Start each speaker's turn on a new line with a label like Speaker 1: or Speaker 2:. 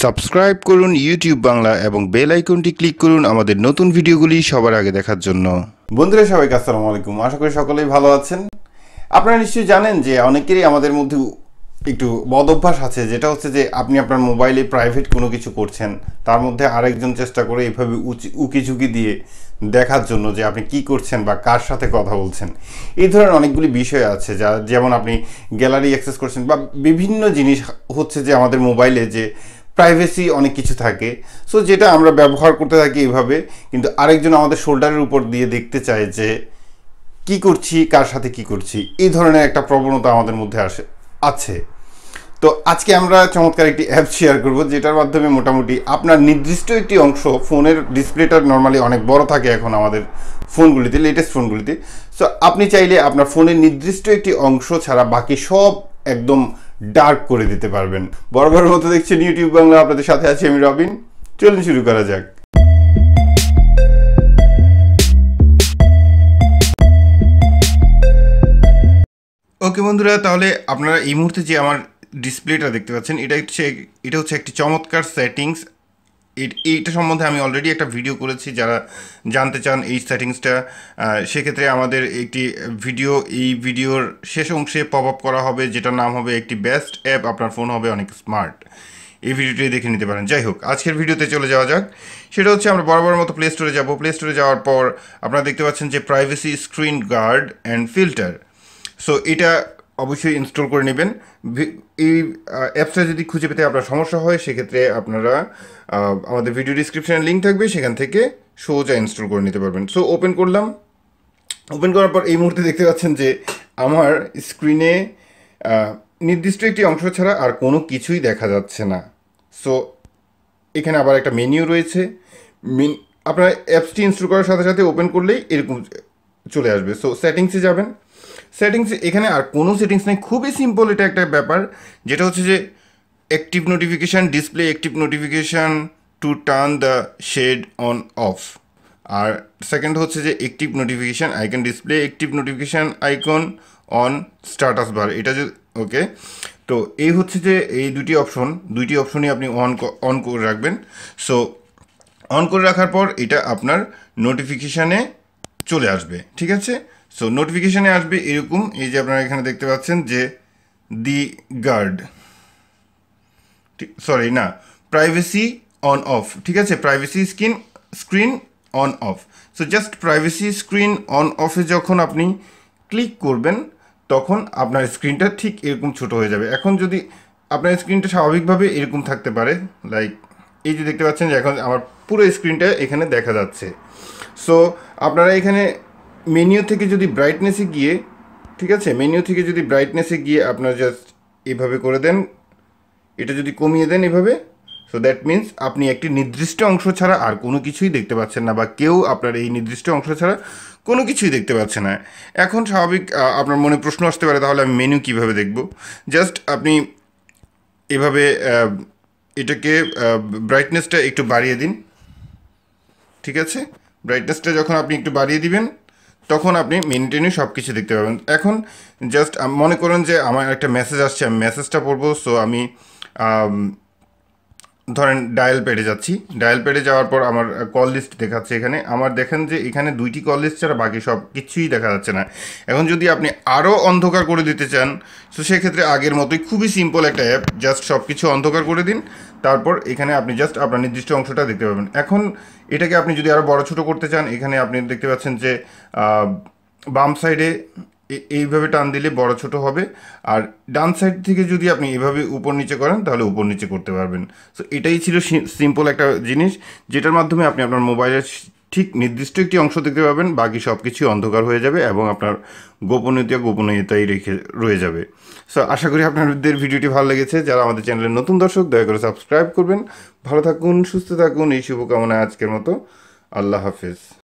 Speaker 1: Subscribe করুন YouTube Bangla এবং bell আইকনটি ক্লিক করুন আমাদের নতুন ভিডিওগুলি সবার আগে দেখার জন্য।
Speaker 2: বন্ধুরা সবাইকে আসসালামু আলাইকুম, আশা করি সকলেই ভালো আছেন। আপনারা নিশ্চয়ই জানেন যে অনেকেরই আমাদের মধ্যে একটু বদ অভ্যাস আছে, যেটা হচ্ছে যে আপনি আপনার মোবাইলে প্রাইভেট কোনো কিছু করছেন, তার মধ্যে আরেকজন চেষ্টা করে এইভাবে উকি ঝুঁকি দিয়ে দেখার জন্য যে আপনি কি করছেন বা কার সাথে কথা বলছেন। এই ধরনের অনেকগুলি বিষয় আছে যেমন আপনি গ্যালারি অ্যাক্সেস করছেন বা বিভিন্ন জিনিস হচ্ছে যে আমাদের মোবাইলে যে প্রাইভেসি অনেক কিছু থাকে। সো যেটা আমরা ব্যবহার করতে থাকি এইভাবে, কিন্তু আরেকজন আমাদের শোল্ডারের উপর দিয়ে দেখতে চায় যে কি করছি, কার সাথে কি করছি। এই ধরনের একটা প্রবণতা আমাদের মধ্যে আছে। তো আজকে আমরা চমৎকার একটি অ্যাপ শেয়ার করব, যেটার মাধ্যমে মোটামুটি আপনার নির্দিষ্ট একটি অংশ, ফোনের ডিসপ্লেটা নর্মালি অনেক বড় থাকে এখন আমাদের ফোনগুলিতে, লেটেস্ট ফোনগুলিতে। সো আপনি চাইলে আপনার ফোনের নির্দিষ্ট একটি অংশ ছাড়া বাকি সব একদম ডার্ক করে দিতে পারবেন। বরাবরের মতো দেখছেন ইউটিউব বাংলা, আপনাদের সাথে আছি আমি রবিন। চলুন শুরু করা যাক। ওকে বন্ধুরা, তাহলে আপনারা এই মুহূর্তে যে আমার ডিসপ্লেটা দেখতে পাচ্ছেন, এটা হচ্ছে একটি চমৎকার সেটিংস। এইটা সম্বন্ধে আমি অলরেডি একটা ভিডিও করেছি। যারা জানতে চান এই সেটিংসটা, সেক্ষেত্রে আমাদের একটি ভিডিও, এই ভিডিওর শেষ অংশে পপ আপ করা হবে, যেটার নাম হবে একটি বেস্ট অ্যাপ, আপনার ফোন হবে অনেক স্মার্ট। এই ভিডিওটি দেখে নিতে পারেন। যাই হোক, আজকের ভিডিওতে চলে যাওয়া যাক। সেটা হচ্ছে আমরা বরাবর মতো প্লে স্টোরে যাব। প্লে স্টোরে যাওয়ার পর আপনারা দেখতে পাচ্ছেন যে privacy screen guard and filter. So এটা অবশ্যই ইনস্টল করে নেবেন। এই অ্যাপসটা যদি খুঁজে পেতে আপনার সমস্যা হয়, সেক্ষেত্রে আপনারা আমাদের ভিডিও ডিসক্রিপশানে লিঙ্ক থাকবে, সেখান থেকে সোজা ইনস্টল করে নিতে পারবেন। সো ওপেন করলাম। ওপেন করার পর এই মুহূর্তে দেখতে পাচ্ছেন যে আমার স্ক্রিনে নির্দিষ্ট একটি অংশ ছাড়া আর কোনো কিছুই দেখা যাচ্ছে না। সো এখানে আবার একটা মেনিউ রয়েছে। আপনার অ্যাপসটি ইনস্টল করার সাথে সাথে ওপেন করলেই এরকম চলে আসবে। সো সেটিংসে যাবেন। সেটিংসে এখানে আর কোনো সেটিংস নেই, খুবই সিম্পল। এটা একটা ব্যাপার, যেটা হচ্ছে যে active notification, display active notification to turn the shade on off. আর সেকেন্ড হচ্ছে যে active notification icon, display active notification icon on status bar. এটা যে ওকে, তো এই হচ্ছে যে এই দুটি অপশনই আপনি অন করে রাখবেন। সো অন করে রাখার পর এটা আপনার নোটিফিকেশানে চলে আসবে, ঠিক আছে। সো নোটিফিকেশানে আসবে এরকম, এই যে আপনারা এখানে দেখতে পাচ্ছেন যে দি গার্ড, সরি না, প্রাইভেসি অন অফ, ঠিক আছে, privacy screen on off. So just privacy screen on অফে যখন আপনি ক্লিক করবেন, তখন আপনার স্ক্রিনটা ঠিক এরকম ছোট হয়ে যাবে। এখন যদি আপনার স্ক্রিনটা স্বাভাবিকভাবে এরকম থাকতে পারে, লাইক এই যে দেখতে পাচ্ছেন যে এখন আমার পুরো স্ক্রিনটা এখানে দেখা যাচ্ছে। সো আপনারা এখানে মেনু থেকে যদি ব্রাইটনেসে গিয়ে, ঠিক আছে, মেনু থেকে যদি ব্রাইটনেসে গিয়ে আপনারা জাস্ট এভাবে করে দেন, এটা যদি কমিয়ে দেন এভাবে, সো দ্যাট মিন্স আপনি একটি নির্দিষ্ট অংশ ছাড়া আর কোনো কিছুই দেখতে পাচ্ছেন না, বা কেউ আপনার এই নির্দিষ্ট অংশ ছাড়া কোনো কিছুই দেখতে পাচ্ছে না। এখন স্বাভাবিক আপনার মনে প্রশ্ন আসতে পারে, তাহলে আমি মেনু কীভাবে দেখব? জাস্ট আপনি এভাবে এটাকে ব্রাইটনেসটা একটু বাড়িয়ে দিন, ঠিক আছে। ব্রাইটনেসটা যখন আপনি একটু বাড়িয়ে দিবেন, তখন আপনি মেনটেনে সব কিছু দেখতে পাবেন। এখন জাস্ট মনে করুন যে আমার একটা মেসেজ আসছে, আমি মেসেজটা পড়বো। সো আমি ধরেন ডায়াল প্যাডে যাচ্ছি। ডায়াল প্যাডে যাওয়ার পর আমার কল লিস্ট দেখাচ্ছে এখানে। আমার দেখেন যে এখানে 2টি কল লিস্ট ছাড়া বাকি সব কিছুই দেখা যাচ্ছে না। এখন যদি আপনি আরও অন্ধকার করে দিতে চান, তো সেক্ষেত্রে আগের মতোই খুবই সিম্পল একটা অ্যাপ, জাস্ট সব কিছু অন্ধকার করে দিন, তারপর এখানে আপনি জাস্ট আপনার নির্দিষ্ট অংশটা দেখতে পাবেন। এখন এটাকে আপনি যদি আরও বড় ছোটো করতে চান, এখানে আপনি দেখতে পাচ্ছেন যে বাম সাইডে এইভাবে টান দিলে বড় ছোট হবে, আর ডান সাইড থেকে যদি আপনি এভাবে উপর নিচে করেন, তাহলে উপর নিচে করতে পারবেন। সো এটাই ছিল সিম্পল একটা জিনিস, যেটার মাধ্যমে আপনি আপনার মোবাইলের ঠিক নির্দিষ্ট একটি অংশ দেখতে পাবেন, বাকি সব কিছু অন্ধকার হয়ে যাবে এবং আপনার গোপনীয়তাই রয়ে যাবে। সো আশা করি আপনাদের ভিডিওটি ভালো লেগেছে। যারা আমাদের চ্যানেলের নতুন দর্শক, দয়া করে সাবস্ক্রাইব করবেন। ভালো থাকুন, সুস্থ থাকুন, এই শুভকামনায় আজকের মতো আল্লাহ হাফেজ।